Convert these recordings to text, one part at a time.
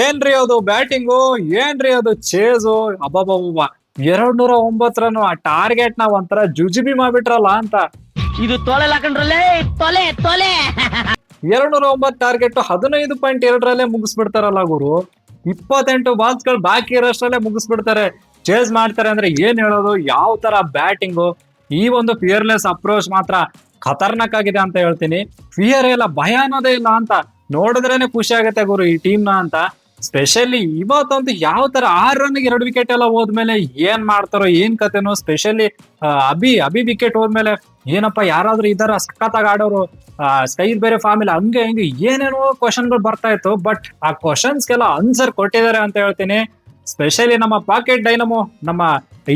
ಏನ್ರಿ ಅದು ಬ್ಯಾಟಿಂಗು, ಏನ್ರಿ ಅದು ಚೇಜು, ಅಬ್ಬಬ್ಬಬ್ಬ 209 ರನ್ ಆ ಟಾರ್ಗೆಟ್ ನ ಒಂಥರ ಜುಜುಬಿ ಮಾಡ್ಬಿಟ್ರಲ್ಲ ಅಂತ. ಇದು ತೊಲೆ ಹಾಕೊಂಡ್ರಲ್ಲೇ ತೊಲೆ ತೊಲೆ 209 ಟಾರ್ಗೆಟ್ 15.2ರಲ್ಲೇ ಮುಗಿಸ್ಬಿಡ್ತಾರಲ್ಲ ಗುರು. 28 ಬಾಲ್ಸ್ ಗಳು ಬಾಕಿ ಇರೋಷ್ಟ್ರಲ್ಲೇ ಮುಗಿಸ್ಬಿಡ್ತಾರೆ. ಚೇಸ್ ಮಾಡ್ತಾರೆ ಅಂದ್ರೆ ಏನ್ ಹೇಳೋದು, ಯಾವ ತರ ಬ್ಯಾಟಿಂಗು. ಈ ಒಂದು ಫಿಯರ್ಲೆಸ್ ಅಪ್ರೋಚ್ ಮಾತ್ರ ಖತರ್ನಾಕ್ ಆಗಿದೆ ಅಂತ ಹೇಳ್ತೀನಿ. ಫಿಯರ್ ಇಲ್ಲ, ಭಯ ಅನ್ನೋದೇ ಇಲ್ಲ ಅಂತ ನೋಡಿದ್ರೇನೆ ಖುಷಿ ಆಗತ್ತೆ ಗುರು ಈ ಟೀಮ್ ನ ಅಂತ. ಸ್ಪೆಷಲಿ ಇವತ್ತಂತೂ ಯಾವ ತರ 6 ರನ್ಗೆ 2 ವಿಕೆಟ್ ಎಲ್ಲ ಹೋದ್ಮೇಲೆ ಏನ್ ಮಾಡ್ತಾರೋ ಏನ್ ಕತೆನೋ. ಸ್ಪೆಷಲಿ ಅಭಿ ವಿಕೆಟ್ ಹೋದ್ಮೇಲೆ ಏನಪ್ಪಾ ಯಾರಾದ್ರೂ ಇದರ ಸಖತ್ತಾಗಿ ಆಡೋರು, ಸ್ಕೈ ಬೇರೆ ಫಾರ್ಮ್ ಇಲ್ಲ, ಹಂಗೆ ಹಿಂಗೆ ಏನೇನೋ ಕ್ವಶನ್ಗಳು ಬರ್ತಾ ಇತ್ತು. ಬಟ್ ಆ ಕ್ವಶನ್ಸ್ಗೆಲ್ಲ ಆನ್ಸರ್ ಕೊಟ್ಟಿದ್ದಾರೆ ಅಂತ ಹೇಳ್ತೀನಿ. ಸ್ಪೆಷಲಿ ನಮ್ಮ ಪಾಕೆಟ್ ಡೈನಮೋ, ನಮ್ಮ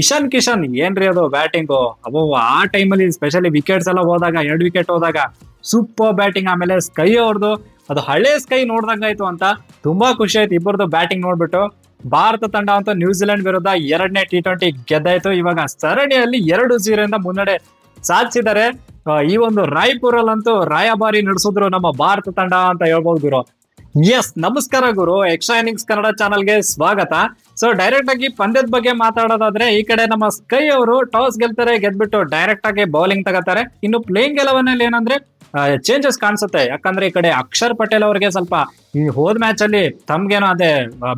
ಇಶಾನ್ ಕಿಶನ್, ಏನ್ರಿ ಅದು ಬ್ಯಾಟಿಂಗು. ಅಬ್ಬೋ ಆ ಟೈಮಲ್ಲಿ ಸ್ಪೆಷಲಿ ವಿಕೆಟ್ಸ್ ಎಲ್ಲ ಹೋದಾಗ, 2 ವಿಕೆಟ್ ಹೋದಾಗ ಸೂಪರ್ ಬ್ಯಾಟಿಂಗ್. ಆಮೇಲೆ ಸ್ಕೈ ಅವ್ರದ್ದು ಅದು ಹಳೆ ಸ್ಕೈ ನೋಡ್ದಂಗಾಯ್ತು ಅಂತ ತುಂಬಾ ಖುಷಿ ಆಯ್ತು ಇಬ್ಬರದು ಬ್ಯಾಟಿಂಗ್ ನೋಡ್ಬಿಟ್ಟು. ಭಾರತ ತಂಡ ಅಂತೂ ನ್ಯೂಜಿಲೆಂಡ್ ವಿರುದ್ಧ 2ನೇ T20 ಗೆದ್ದಾಯ್ತು. ಇವಾಗ ಸರಣಿಯಲ್ಲಿ 2-0 ಮುನ್ನಡೆ ಸಾಧಿಸಿದ್ದಾರೆ. ಈ ಒಂದು ರಾಯ್ಪುರಲ್ಲಂತೂ ರಾಯಭಾರಿ ನಡೆಸಿದ್ರು ನಮ್ಮ ಭಾರತ ತಂಡ ಅಂತ ಹೇಳ್ಬೋದು ಗುರು. ಎಸ್, ನಮಸ್ಕಾರ ಗುರು, ಎಕ್ಸ್ಟ್ರಾ ಇನ್ನಿಂಗ್ಸ್ ಕನ್ನಡ ಚಾನಲ್ಗೆ ಸ್ವಾಗತ. ಸೊ ಡೈರೆಕ್ಟ್ ಆಗಿ ಪಂದ್ಯದ ಬಗ್ಗೆ ಮಾತಾಡೋದಾದ್ರೆ, ಈ ಕಡೆ ನಮ್ಮ ಸ್ಕೈ ಅವರು ಟಾಸ್ ಗೆಲ್ತಾರೆ, ಗೆದ್ಬಿಟ್ಟು ಡೈರೆಕ್ಟ್ ಆಗಿ ಬೌಲಿಂಗ್ ತಗೋತಾರೆ. ಇನ್ನು ಪ್ಲೇಯಿಂಗ್ 11 ಅಲ್ಲಿ ಏನಂದ್ರೆ ಚೇಂಜಸ್ ಕಾಣಿಸುತ್ತೆ. ಯಾಕಂದ್ರೆ ಈ ಕಡೆ ಅಕ್ಷರ್ ಪಟೇಲ್ ಅವರಿಗೆ ಸ್ವಲ್ಪ ಈ ಹೋದ್ ಮ್ಯಾಚ್ ಅಲ್ಲಿ ತಮ್ಗೇನೋ ಅದೇ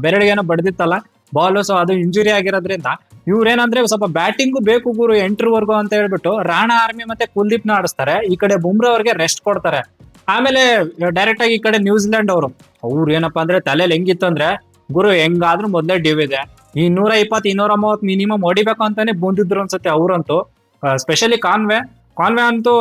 ಬೆರಳಿಗೇನೋ ಬಡ್ದಿತ್ತಲ್ಲ ಬಾಲ್, ಸೊ ಅದು ಇಂಜುರಿ ಆಗಿರೋದ್ರಿಂದ ಇವ್ರೇನಂದ್ರೆ ಸ್ವಲ್ಪ ಬ್ಯಾಟಿಂಗು ಬೇಕು ಗುರು ಎಂಟ್ರಿವರೆಗೂ ಅಂತ ಹೇಳ್ಬಿಟ್ಟು ರಾಣಾ ಆರ್ಮಿ ಮತ್ತೆ ಕುಲ್ದೀಪ್ ನ ಆಡಿಸ್ತಾರೆ. ಈ ಕಡೆ ಬುಮ್ರಾ ಅವ್ರಿಗೆ ರೆಸ್ಟ್ ಕೊಡ್ತಾರೆ. ಆಮೇಲೆ ಡೈರೆಕ್ಟ್ ಆಗಿ ಈ ಕಡೆ ನ್ಯೂಜಿಲೆಂಡ್ ಅವ್ರು ಏನಪ್ಪಾ ಅಂದ್ರೆ ತಲೆಯಲ್ಲಿ ಹೆಂಗಿತ್ತು ಅಂದ್ರೆ, ಗುರು ಹೆಂಗಾದ್ರೂ ಮೊದ್ಲೇ ಡ್ಯೂ ಇದೆ, ಈ 120 230 ಮಿನಿಮಮ್ ಹೊಡಿಬೇಕು ಅಂತಾನೆ ಬಂದಿದ್ರು ಅನ್ಸುತ್ತೆ ಅವರಂತೂ. ಸ್ಪೆಷಲಿ ಕಾನ್ವೆ ಅಂತೂ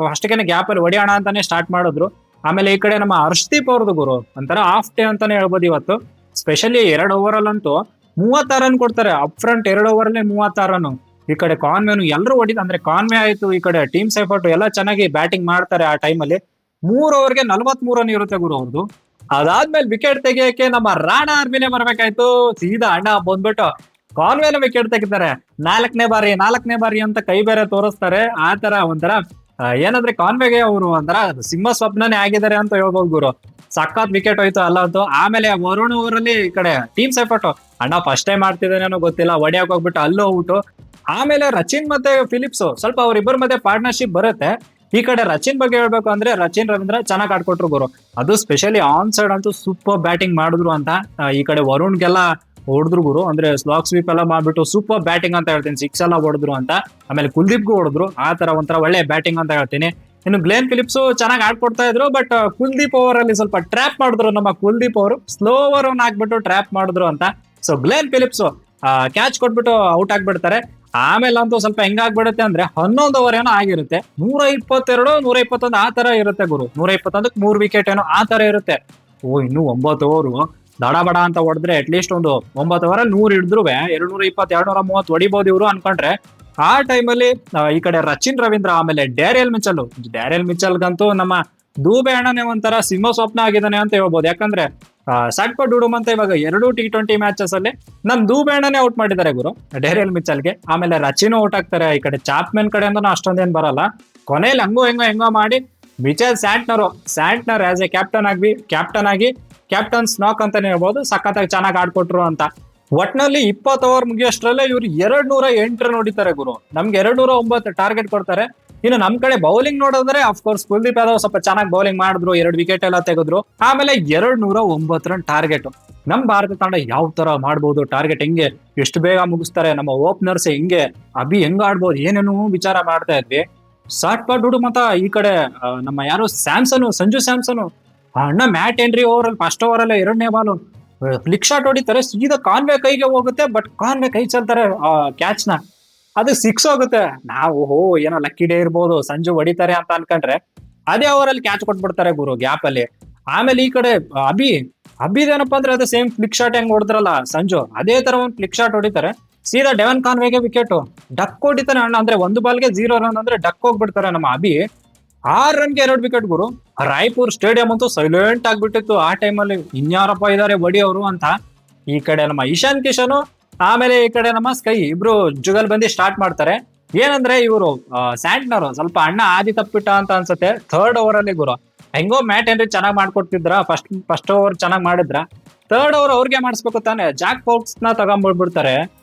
ಅಷ್ಟಕ್ಕೇನೆ ಗ್ಯಾಪ್ ಅಲ್ಲಿ ಹೊಡಿಯೋಣ ಅಂತಾನೆ ಸ್ಟಾರ್ಟ್ ಮಾಡಿದ್ರು. ಆಮೇಲೆ ಈ ಕಡೆ ನಮ್ಮ ಹರ್ಷದೀಪ್ ಅವ್ರದ್ದು ಗುರು ಒಂಥರ ಆಫ್ ಡೇ ಅಂತಾನೆ ಹೇಳ್ಬೋದು ಇವತ್ತು. ಸ್ಪೆಷಲಿ 2 ಓವರ್ ಅಲ್ಲಂತೂ 36 ರನ್ ಕೊಡ್ತಾರೆ. ಅಪ್ ಫ್ರಂಟ್ 2 ಓವರ್ ಅಲ್ಲೇ 36 ರನ್. ಈ ಕಡೆ ಕಾನ್ವೆನು ಎಲ್ಲರೂ ಹೊಡಿದ ಅಂದ್ರೆ ಕಾನ್ವೆ ಆಯ್ತು, ಈ ಕಡೆ ಟೀಮ್ ಸೈಫರ್ಟ್ ಎಲ್ಲ ಚೆನ್ನಾಗಿ ಬ್ಯಾಟಿಂಗ್ ಮಾಡ್ತಾರೆ ಆ ಟೈಮಲ್ಲಿ. 3 ಓವರ್ಗೆ 43 ರನ್ ಇರುತ್ತೆ ಗುರು ಅವ್ರದ್ದು. ಅದಾದ್ಮೇಲೆ ವಿಕೆಟ್ ತೆಗಿಯಕ್ಕೆ ನಮ್ಮ ರಾಣಾ ಆರ್ಮಿನೇ ಬರ್ಬೇಕಾಯ್ತು. ಸೀದಾ ಅಣ್ಣ ಬಂದ್ಬಿಟ್ಟು ಕಾನ್ವೆನ ವಿಕೆಟ್ ತೆಗಿತಾರೆ. 4ನೇ ಬಾರಿ ಅಂತ ಕೈ ಬೇರೆ ತೋರಿಸ್ತಾರೆ. ಆ ತರ ಒಂಥರ ಏನಂದ್ರೆ ಕಾನ್ವೆಗೆ ಅವರು ಒಂಥರ ಸಿಂಹ ಸ್ವಪ್ನನೇ ಆಗಿದ್ದಾರೆ ಅಂತ ಹೇಳ್ಬೋದು ಗುರು. ಸಖತ್ ವಿಕೆಟ್ ಹೋಯ್ತು ಅಲ್ಲಂತೂ. ಆಮೇಲೆ ವರುಣ್ ಊರಲ್ಲಿ ಈ ಕಡೆ ಟೀಮ್ ಸೈಫರ್ಟ್ ಅಣ್ಣ ಫಸ್ಟ್ ಟೈಮ್ ಮಾಡ್ತಿದ್ದೇನೋ ಗೊತ್ತಿಲ್ಲ, ಹೊಡಿಯಕ್ ಹೋಗ್ಬಿಟ್ಟು ಅಲ್ಲೂ ಔಟು. ಆಮೇಲೆ ರಚಿನ್ ಮತ್ತೆ ಫಿಲಿಪ್ಸ್ ಸ್ವಲ್ಪ ಅವ್ರಿಬ್ಬರ ಮಧ್ಯೆ ಪಾರ್ಟ್ನರ್ಶಿಪ್ ಬರುತ್ತೆ. ಈ ಕಡೆ ರಚಿನ್ ಬಗ್ಗೆ ಹೇಳ್ಬೇಕು ಅಂದ್ರೆ ರಚಿನ್ ರವೀಂದ್ರ ಚೆನ್ನಾಗಿ ಆಡ್ಕೊಟ್ರು ಗುರು. ಅದು ಸ್ಪೆಷಲಿ ಆನ್ ಸೈಡ್ ಅಂತೂ ಸೂಪರ್ ಬ್ಯಾಟಿಂಗ್ ಮಾಡಿದ್ರು ಅಂತ. ಈ ಕಡೆ ವರುಣ್ಗೆಲ್ಲ ಹೊಡೆದ್ರು ಗುರು, ಅಂದ್ರೆ ಸ್ಲಾಕ್ ಸ್ವೀಪ್ ಎಲ್ಲ ಮಾಡ್ಬಿಟ್ಟು ಸೂಪರ್ ಬ್ಯಾಟಿಂಗ್ ಅಂತ ಹೇಳ್ತೀನಿ. 6 ಎಲ್ಲ ಹೊಡೆದ್ರು ಅಂತ. ಆಮೇಲೆ ಕುಲ್ದೀಪ್ಗೂ ಹೊಡೆದ್ರು. ಆ ತರ ಒಂಥರ ಒಳ್ಳೆ ಬ್ಯಾಟಿಂಗ್ ಅಂತ ಹೇಳ್ತೀನಿ. ಇನ್ನು ಗ್ಲೇನ್ ಫಿಲಿಪ್ಸ್ ಚೆನ್ನಾಗಿ ಆಡ್ಕೊಡ್ತಾ ಇದ್ರು. ಬಟ್ ಕುಲ್ದೀಪ್ ಓವರ್ ಅಲ್ಲಿ ಸ್ವಲ್ಪ ಟ್ರ್ಯಾಪ್ ಮಾಡಿದ್ರು ನಮ್ಮ ಕುಲ್ದೀಪ್ ಅವರು. ಸ್ಲೋ ಓವರ್ ಹಾಕ್ಬಿಟ್ಟು ಟ್ರ್ಯಾಪ್ ಮಾಡಿದ್ರು ಅಂತ. ಸೊ ಗ್ಲೇನ್ ಫಿಲಿಪ್ಸ್ ಕ್ಯಾಚ್ ಕೊಟ್ಬಿಟ್ಟು ಔಟ್ ಆಗ್ಬಿಡ್ತಾರೆ. ಆಮೇಲೆ ಅಂತೂ ಸ್ವಲ್ಪ ಹೆಂಗಾಗ್ಬಿಡುತ್ತೆ ಅಂದ್ರೆ 11 ಓವರ್ ಏನೋ ಆಗಿರುತ್ತೆ. 122 121 ಆ ತರ ಇರುತ್ತೆ ಗುರು. 121ಕ್ಕೆ 3 ವಿಕೆಟ್ ಏನೋ ಆ ತರ ಇರುತ್ತೆ. ಇನ್ನು 9 ಓವರು ದಡ ಬಡ ಅಂತ ಹೊಡೆದ್ರೆ ಅಟ್ಲೀಸ್ಟ್ ಒಂದು 9 ಓವರಲ್ಲಿ 100 ಹಿಡಿದ್ರು 220 230 ಹೊಡಿಬಹುದು ಇವರು ಅನ್ಕೊಂಡ್ರೆ, ಆ ಟೈಮಲ್ಲಿ ಈ ಕಡೆ ರಚಿನ್ ರವೀಂದ್ರ ಆಮೇಲೆ ಡ್ಯಾರಿಯಲ್ ಮಿಚಲ್ಗಂತೂ ನಮ್ಮ ದೂಬೆ ಅಣ್ಣನೇ ಒಂಥರ ಸಿಂಹ ಸ್ವಪ್ನ ಆಗಿದ್ದಾನೆ ಅಂತ ಹೇಳ್ಬೋದು. ಯಾಕಂದ್ರೆ ಸಾಟ್ಪ ಡೂಡುಮ್ ಅಂತ ಇವಾಗ 2 T20 ಮ್ಯಾಚಸ್ ಅಲ್ಲಿ ನಮ್ ದೂಬೆ ಅಣ್ಣನೇ ಔಟ್ ಮಾಡಿದ್ದಾರೆ ಗುರು ಡ್ಯಾರಿಯಲ್ ಮಿಚಲ್ಗೆ. ಆಮೇಲೆ ರಚಿನ್ ಔಟ್ ಆಗ್ತಾರೆ. ಈ ಕಡೆ ಚಾಪ್ಮೆನ್ ಕಡೆಯಿಂದ ಅಷ್ಟೊಂದೇನ್ ಬರಲ್ಲ. ಕೊನೆಯಲ್ಲಿ ಹೆಂಗೋ ಮಾಡಿ Mitchell Santner as a captain ಆಗಿ ಕ್ಯಾಪ್ಟನ್ಸ್ ನಾಕ್ ಅಂತಾನೆ ಹೇಳ್ಬೋದು. ಸಖತ್ತಾಗಿ ಚೆನ್ನಾಗಿ ಆಡ್ಕೊಟ್ರು ಅಂತ. ಒಟ್ನಲ್ಲಿ 20 ಓವರ್ ಮುಗಿಯೋಷ್ಟ್ರಲ್ಲೇ ಇವ್ರು 208 ರನ್ ಹೊಡಿತಾರೆ ಗುರು. ನಮ್ಗೆ 209 ಟಾರ್ಗೆಟ್ ಕೊಡ್ತಾರೆ. ಇನ್ನು ನಮ್ ಕಡೆ ಬೌಲಿಂಗ್ ನೋಡಿದ್ರೆ ಅಫ್ಕೋರ್ಸ್ ಕುಲ್ದೀಪ್ ಯಾದವ್ ಸ್ವಲ್ಪ ಚೆನ್ನಾಗಿ ಬೌಲಿಂಗ್ ಮಾಡಿದ್ರು, 2 ವಿಕೆಟ್ ಎಲ್ಲ ತೆಗೆದ್ರು. ಆಮೇಲೆ 209 ರನ್ ಟಾರ್ಗೆಟ್. ನಮ್ ಭಾರತ ತಂಡ ಯಾವ ತರ ಮಾಡ್ಬೋದು, ಟಾರ್ಗೆಟ್ ಹೆಂಗೆ ಎಷ್ಟು ಬೇಗ ಮುಗಿಸ್ತಾರೆ, ನಮ್ಮ ಓಪನರ್ಸ್ ಹೆಂಗೆ, ಅಭಿ ಹೆಂಗ್ ಆಡ್ಬೋದು, ಏನೇನೋ ವಿಚಾರ ಮಾಡ್ತಾ ಇದ್ವಿ. ಸಾಟ್ ಡುಡು ಮತ್ತ ಈ ಕಡೆ ನಮ್ಮ ಯಾರು ಸಂಜು ಸ್ಯಾಮ್ಸನ್ ಅಣ್ಣ ಮ್ಯಾಟ್ ಎಂಟ್ರಿ ಓವರ್ ಅಲ್ಲಿ ಫಸ್ಟ್ ಓವರ್ ಅಲ್ಲೇ 2ನೇ ಬಾಲು ಫ್ಲಿಕ್ ಶಾಟ್ ಹೊಡಿತಾರೆ. ಸೀದಾ ಕಾನ್ವೆ ಕೈಗೆ ಹೋಗುತ್ತೆ. ಬಟ್ ಕಾನ್ವೆ ಕೈ ಚೆಲ್ತಾರೆ ಕ್ಯಾಚ್ ನ, ಅದು 6 ಹೋಗುತ್ತೆ. ನಾವು ಏನೋ ಲಕ್ಕಿ ಡೇ ಇರ್ಬೋದು, ಸಂಜು ಹೊಡಿತಾರೆ ಅಂತ ಅನ್ಕೊಂಡ್ರೆ ಅದೇ ಅವರಲ್ಲಿ ಕ್ಯಾಚ್ ಕೊಟ್ಬಿಡ್ತಾರೆ ಗುರು ಗ್ಯಾಪ್ ಅಲ್ಲಿ. ಆಮೇಲೆ ಈ ಕಡೆ ಅಭಿದೇನಪ್ಪ ಅಂದ್ರೆ ಅದೇ ಸೇಮ್ ಫ್ಲಿಕ್ ಶಾಟ್ ಹೆಂಗ್ ಹೊಡೆದ್ರಲ್ಲ ಸಂಜು, ಅದೇ ತರ ಒಂದು ಫ್ಲಿಕ್ ಶಾಟ್ ಹೊಡಿತಾರೆ. ಸೀದಾ ಡೆವನ್ ಕಾನ್ವೆಗೆ ವಿಕೆಟ್ ಡಕ್ ಹೊಡಿತಾನೆ ಅಣ್ಣ. ಅಂದ್ರೆ 1 ಬಾಲ್ಗೆ 0 ರನ್ ಅಂದ್ರೆ ಡಕ್ ಹೋಗ್ಬಿಡ್ತಾರೆ ನಮ್ಮ ಅಭಿ. 6 ರನ್ಗೆ 2 ವಿಕೆಟ್ ಗುರು. ರಾಯ್ಪುರ್ ಸ್ಟೇಡಿಯಂ ಅಂತೂ ಸೈಲೆಂಟ್ ಆಗ್ಬಿಟ್ಟಿತ್ತು ಆ ಟೈಮಲ್ಲಿ. ಇನ್ಯಾರಪ್ಪ ಇದಾರೆ ಬಡಿ ಅವರು ಅಂತ. ಈ ಕಡೆ ನಮ್ಮ ಇಶಾನ್ ಕಿಶನ್ ಆಮೇಲೆ ಈ ಕಡೆ ನಮ್ಮ ಸ್ಕೈ ಇಬ್ರು ಜುಗಲ್ ಬಂದಿ ಸ್ಟಾರ್ಟ್ ಮಾಡ್ತಾರೆ. ಏನಂದ್ರೆ ಇವರು ಸ್ಯಾಂಟ್ನರ್ ಸ್ವಲ್ಪ ಅಣ್ಣ ಆದಿ ತಪ್ಪಿಟ್ಟ ಅಂತ ಅನ್ಸುತ್ತೆ 3rd ಓವರ್ ಅಲ್ಲಿ ಗುರು. ಹೆಂಗೋ ಮ್ಯಾಟ್ ಹೆನ್ರಿ ಚೆನ್ನಾಗಿ ಮಾಡ್ಕೊಡ್ತಿದ್ರ. ಫಸ್ಟ್ ಓವರ್ ಚೆನ್ನಾಗಿ ಮಾಡಿದ್ರ. ಥರ್ಡ್ ಓವರ್ ಅವ್ರಿಗೆ ಮಾಡಿಸ್ಬೇಕು ತಾನೆ. ಜಾಕ್ ಫೋಕ್ಸ್ ನ ತಗೊಂಡ್ಬಿಡ್ಬಿಡ್ತಾರೆ.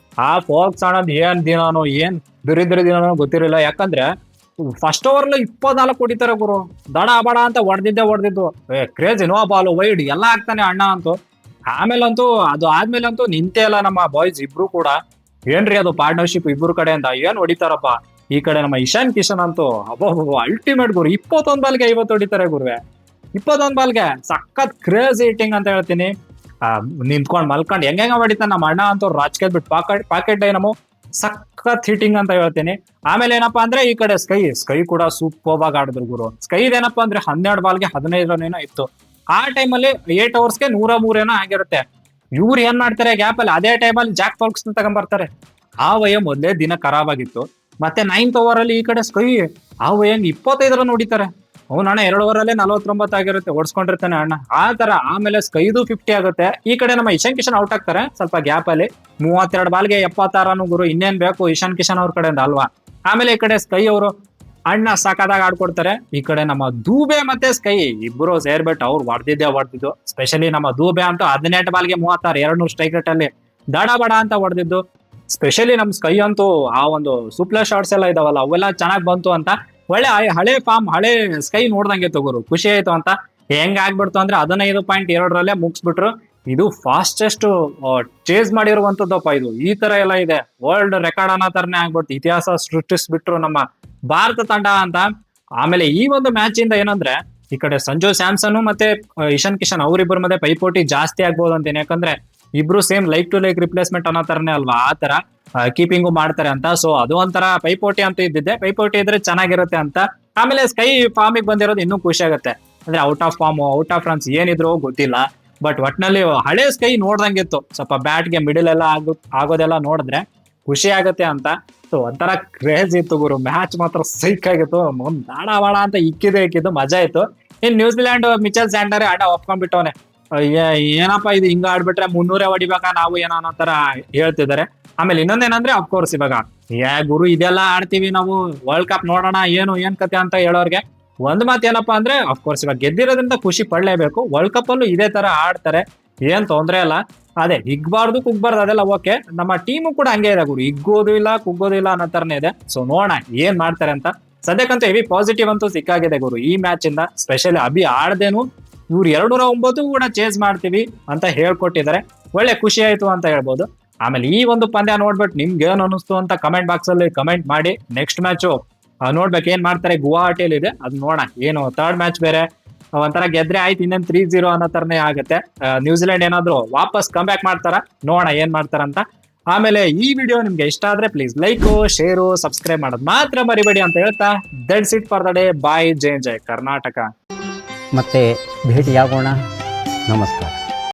ಆ ಫೋಕ್ಸ್ ಅನ್ನೋದು ಏನ್ ದಿನಾನೋ ಏನ್ ದರಿದ್ರ ದಿನಾನೋ ಗೊತ್ತಿರಲಿಲ್ಲ. ಯಾಕಂದ್ರೆ ಫಸ್ಟ್ ಓವರ್ 24 ಹೊಡಿತಾರೆ ಗುರು. ದಡ ಬಡ ಅಂತ ಹೊಡೆದಿದ್ದು ಕ್ರೇಜಿ. ನೋ ಬಾಲ್ ವೈಡ್ ಎಲ್ಲ ಆಗ್ತಾನೆ ಅಣ್ಣ ಅಂತೂ. ಆಮೇಲಂತೂ ಅದು ಆದ್ಮೇಲಂತೂ ನಿಂತೇ ಇಲ್ಲ ನಮ್ಮ ಬಾಯ್ಸ್ ಇಬ್ರು ಕೂಡ. ಏನ್ರಿ ಅದು ಪಾರ್ಟ್ನರ್ಶಿಪ್ ಇಬ್ರು ಕಡೆಯಿಂದ ಏನ್ ಹೊಡಿತಾರಪ್ಪ. ಈ ಕಡೆ ನಮ್ಮ ಇಶಾನ್ ಕಿಶನ್ ಅಂತೂ ಅಲ್ಟಿಮೇಟ್ ಗುರು. 21 ಬಾಲ್ಗೆ 50 ಹೊಡಿತಾರೆ ಗುರುವೆ. 21 ಬಾಲ್ಗೆ ಸಖತ್ ಕ್ರೇಜ್ ಹಿಟ್ಟಿಂಗ್ ಅಂತ ಹೇಳ್ತೀನಿ. ನಿಂತ್ಕೊಂಡ್ ಮಲ್ಕೊಂಡ್ ಹೆಂಗ ಹೊಡಿತಾನೆ ನಮ್ಮ ಅಣ್ಣ ಅಂತೂ. ರಾಜಕೀಯ ಬಿಟ್ಟು ಪಾಕೆಟ್ ಡೈನಮೋ ಸಖತ್ ಹಿಟ್ಟಿಂಗ್ ಅಂತ ಹೇಳ್ತೀನಿ. ಆಮೇಲೆ ಏನಪ್ಪಾ ಅಂದ್ರೆ ಈ ಕಡೆ ಸ್ಕೈ ಕೂಡ ಸೂಪರ್ ಆಗಿ ಆಡಿದ್ರು ಗುರು. ಸ್ಕೈ ಏನಪ್ಪಾ ಅಂದ್ರೆ 12 ಬಾಲ್ಗೆ 15 ರನ್ ಏನೋ ಇತ್ತು. ಆ ಟೈಮಲ್ಲಿ 8 ಓವರ್ಸ್ಗೆ 103 ಏನೋ ಆಗಿರುತ್ತೆ. ಇವ್ರು ಏನ್ ಮಾಡ್ತಾರೆ ಗ್ಯಾಪ್ ಅಲ್ಲಿ, ಅದೇ ಟೈಮಲ್ಲಿ ಜಾಕ್ ಫಾಲ್ಕ್ಸ್ ತಗೊಂಡ್ಬರ್ತಾರೆ. ಆ ವಯ ಮೊದಲೇ ದಿನ ಖರಾಬ್ ಆಗಿತ್ತು. ಮತ್ತೆ 9th ಓವರ್ ಅಲ್ಲಿ ಈ ಕಡೆ ಸ್ಕೈ ಆ ವಯಂಗ್ 25 ರನ್ ಹೊಡಿತಾರೆ. ಅಣ್ಣ 2 ಓವರ್ ಅಲ್ಲೇ 49 ಆಗಿರುತ್ತೆ, ಓಡಿಸ್ಕೊಂಡಿರ್ತಾನೆ ಅಣ್ಣ ಆ ತರ. ಆಮೇಲೆ ಸ್ಕೈದು 50 ಆಗುತ್ತೆ. ಈ ಕಡೆ ನಮ್ಮ ಇಶಾನ್ ಕಿಶನ್ ಔಟ್ ಆಗ್ತಾರೆ ಸ್ವಲ್ಪ ಗ್ಯಾಪ್ ಅಲ್ಲಿ. 32 ಬಾಲ್ಗೆ 76 ರನ್ ಗುರು. ಇನ್ನೇನ್ ಬೇಕು ಇಶಾನ್ ಕಿಶನ್ ಅವ್ರ ಕಡೆಯಿಂದ ಅಲ್ವಾ. ಆಮೇಲೆ ಈ ಕಡೆ ಸ್ಕೈ ಅವರು ಅಣ್ಣ ಸಾಕಾದಾಗ ಆಡ್ಕೊಡ್ತಾರೆ. ಈ ಕಡೆ ನಮ್ಮ ದೂಬೆ ಮತ್ತೆ ಸ್ಕೈ ಇಬ್ರು ಸೇರ್ಬಿಟ್ಟು ಅವ್ರು ಹೊಡೆದಿದ್ದು. ಸ್ಪೆಷಲಿ ನಮ್ಮ ದೂಬೆ ಅಂತೂ 18 ಬಾಲ್ಗೆ 36 200 ಸ್ಟ್ರೈಕ್ ರೇಟ್ ಅಲ್ಲಿ ದಡ ಬಡ ಅಂತ ಹೊಡೆದಿದ್ದು. ಸ್ಪೆಷಲಿ ನಮ್ ಸ್ಕೈ ಅಂತೂ ಆ ಒಂದು ಸೂಪ್ಲರ್ ಶಾಟ್ಸ್ ಎಲ್ಲ ಇದಾವಲ್ಲ ಅವೆಲ್ಲ ಚೆನ್ನಾಗ್ ಬಂತು ಅಂತ. ಒಳ್ಳೆ ಹಳೆ ಹಳೆ ಸ್ಕೈ ನೋಡ್ದಂಗೆ ತಗೋರು. ಖುಷಿ ಆಯ್ತು ಅಂತ. ಹೆಂಗ್ ಆಗ್ಬಿಡ್ತು ಅಂದ್ರೆ 15.2 ಮುಗಿಸ್ಬಿಟ್ರು. ಇದು ಫಾಸ್ಟೆಸ್ಟ್ ಚೇಸ್ ಮಾಡಿರುವಂತದ್ದಪ್ಪ ಇದು. ಈ ತರ ಎಲ್ಲ ಇದೆ, ವರ್ಲ್ಡ್ ರೆಕಾರ್ಡ್ ಅನ್ನೋ ತರನೇ ಆಗ್ಬಿಡ್ತು. ಇತಿಹಾಸ ಸೃಷ್ಟಿಸ್ಬಿಟ್ರು ನಮ್ಮ ಭಾರತ ತಂಡ ಅಂತ. ಆಮೇಲೆ ಈ ಒಂದು ಮ್ಯಾಚ್ ಇಂದ ಏನಂದ್ರೆ ಈ ಕಡೆ ಸಂಜು ಸ್ಯಾಮ್ಸನ್ ಮತ್ತೆ ಇಶಾನ್ ಕಿಶನ್ ಅವರಿಬ್ಬರ ಮಧ್ಯೆ ಪೈಪೋಟಿ ಜಾಸ್ತಿ ಆಗ್ಬೋದು ಅಂತೀನಿ. ಯಾಕಂದ್ರೆ ಇಬ್ರು same like to like replacement ಅನ್ನೋ ತರನೇ ಅಲ್ವಾ, ಆ ತರ ಕೀಪಿಂಗು ಮಾಡ್ತಾರೆ ಅಂತ. ಸೊ ಅದು ಒಂಥರ ಪೈಪೋಟಿ ಅಂತ ಇದ್ದಿದ್ದೆ. ಪೈಪೋಟಿ ಇದ್ರೆ ಚೆನ್ನಾಗಿರುತ್ತೆ ಅಂತ. ಆಮೇಲೆ ಸ್ಕೈ ಫಾರ್ಮಿಗೆ ಬಂದಿರೋದು ಇನ್ನೂ ಖುಷಿ ಆಗುತ್ತೆ. ಅಂದ್ರೆ out of form out of runs ಏನಿದ್ರು ಗೊತ್ತಿಲ್ಲ. ಬಟ್ ಒಟ್ನಲ್ಲಿ ಹಳೆ ಸ್ಕೈ ನೋಡ್ದಂಗಿತ್ತು. ಸ್ವಲ್ಪ ಬ್ಯಾಟ್ಗೆ ಮಿಡಲ್ ಎಲ್ಲ ಆಗೋದೆಲ್ಲ ನೋಡಿದ್ರೆ ಖುಷಿ ಆಗತ್ತೆ ಅಂತ. ಸೊ ಒಂಥರ ಕ್ರೇಜ್ ಇತ್ತು ಗುರು. ಮ್ಯಾಚ್ ಮಾತ್ರ ಸೈಕ್ ಆಗಿತ್ತು. ಬಾಳ ಅಂತ ಇಕ್ಕಿದ್ದು ಮಜಾ ಇತ್ತು. ಇನ್ ನ್ಯೂಜಿಲೆಂಡ್ ಮಿಚೆಲ್ ಸ್ಯಾಂಟರ್ ಆಟ ಒಪ್ಕೊಂಡ್ಬಿಟ್ಟವನೆ. ಏನಪ್ಪಾ ಇದು ಹಿಂಗ ಆಡ್ಬಿಟ್ರೆ 300 ಹೊಡಿಬೇಕಾ ನಾವು ಏನೋ ಅನ್ನೋ ತರ ಹೇಳ್ತಿದ್ದಾರೆ. ಆಮೇಲೆ ಇನ್ನೊಂದೇನಂದ್ರೆ ಅಫ್ಕೋರ್ಸ್ ಇವಾಗ ಗುರು ಇದೆಲ್ಲ ಆಡ್ತೀವಿ ನಾವು, ವರ್ಲ್ಡ್ ಕಪ್ ನೋಡೋಣ ಏನ್ ಕತೆ ಅಂತ ಹೇಳೋರ್ಗೆ ಒಂದ್ ಮಾತು ಏನಪ್ಪಾ ಅಂದ್ರೆ ಅಫ್ಕೋರ್ಸ್ ಇವಾಗ ಗೆದ್ದಿರೋದ್ರಿಂದ ಖುಷಿ ಪಡ್ಲೇಬೇಕು. ವರ್ಲ್ಡ್ ಕಪ್ ಅಲ್ಲೂ ಇದೇ ತರ ಆಡ್ತಾರೆ, ಏನ್ ತೊಂದ್ರೆ ಇಲ್ಲ. ಅದೇ ಹಿಗ್ಬಾರ್ದು ಕುಗ್ಬಾರ್ದು ಅದೆಲ್ಲ ಓಕೆ. ನಮ್ಮ ಟೀಮು ಕೂಡ ಹಂಗೆ ಇದೆ ಗುರು, ಹಿಗ್ಗೋದು ಇಲ್ಲ ಕುಗ್ಗೋದು ಇಲ್ಲ ಅನ್ನೋ ತರನೇ ಇದೆ. ಸೊ ನೋಡೋಣ ಏನ್ ಮಾಡ್ತಾರೆ ಅಂತ. ಸದ್ಯಕ್ಕಂತೂ ಹೆವಿ ಪಾಸಿಟಿವ್ ಅಂತೂ ಸಿಕ್ಕಾಗಿದೆ ಗುರು ಈ ಮ್ಯಾಚ್ ಇಂದ. ಸ್ಪೆಷಲಿ ಅಭಿ ಆಡ್ದೇನು ಇವ್ರು 209 ಕೂಡ ಚೇಸ್ ಮಾಡ್ತೀವಿ ಅಂತ ಹೇಳ್ಕೊಟ್ಟಿದ್ದಾರೆ. ಒಳ್ಳೆ ಖುಷಿ ಆಯ್ತು ಅಂತ ಹೇಳ್ಬೋದು. ಆಮೇಲೆ ಈ ಒಂದು ಪಂದ್ಯ ನೋಡ್ಬಿಟ್ಟು ನಿಮ್ಗೆ ಏನ್ ಅನಿಸ್ತು ಅಂತ ಕಮೆಂಟ್ ಬಾಕ್ಸ್ ಅಲ್ಲಿ ಕಮೆಂಟ್ ಮಾಡಿ. ನೆಕ್ಸ್ಟ್ ಮ್ಯಾಚು ನೋಡ್ಬೇಕು ಏನ್ ಮಾಡ್ತಾರೆ. ಗುವಾಹಟಿಯಲ್ಲಿ ಇದೆ, ಅದ್ ನೋಡೋಣ. ಏನು ಥರ್ಡ್ ಮ್ಯಾಚ್ ಬೇರೆ ಒಂಥರ ಗೆದ್ರೆ ಆಯ್ತು, ಇನ್ನೇನ್ 3-0 ಅನ್ನೋ ತರನೇ ಆಗುತ್ತೆ. ನ್ಯೂಜಿಲೆಂಡ್ ಏನಾದ್ರು ವಾಪಸ್ ಕಮ್ ಬ್ಯಾಕ್ ಮಾಡ್ತಾರ, ನೋಡೋಣ ಏನ್ ಮಾಡ್ತಾರಂತ. ಆಮೇಲೆ ಈ ವಿಡಿಯೋ ನಿಮ್ಗೆ ಇಷ್ಟ ಆದ್ರೆ ಪ್ಲೀಸ್ ಲೈಕ್ ಶೇರು ಸಬ್ಸ್ಕ್ರೈಬ್ ಮಾಡೋದು ಮಾತ್ರ ಮರಿಬೇಡಿ ಅಂತ ಹೇಳ್ತಾ that's it for the day. Bye. ಜೈ ಕರ್ನಾಟಕ. ಮತ್ತೆ ಭೇಟಿಯಾಗೋಣ. ನಮಸ್ಕಾರ.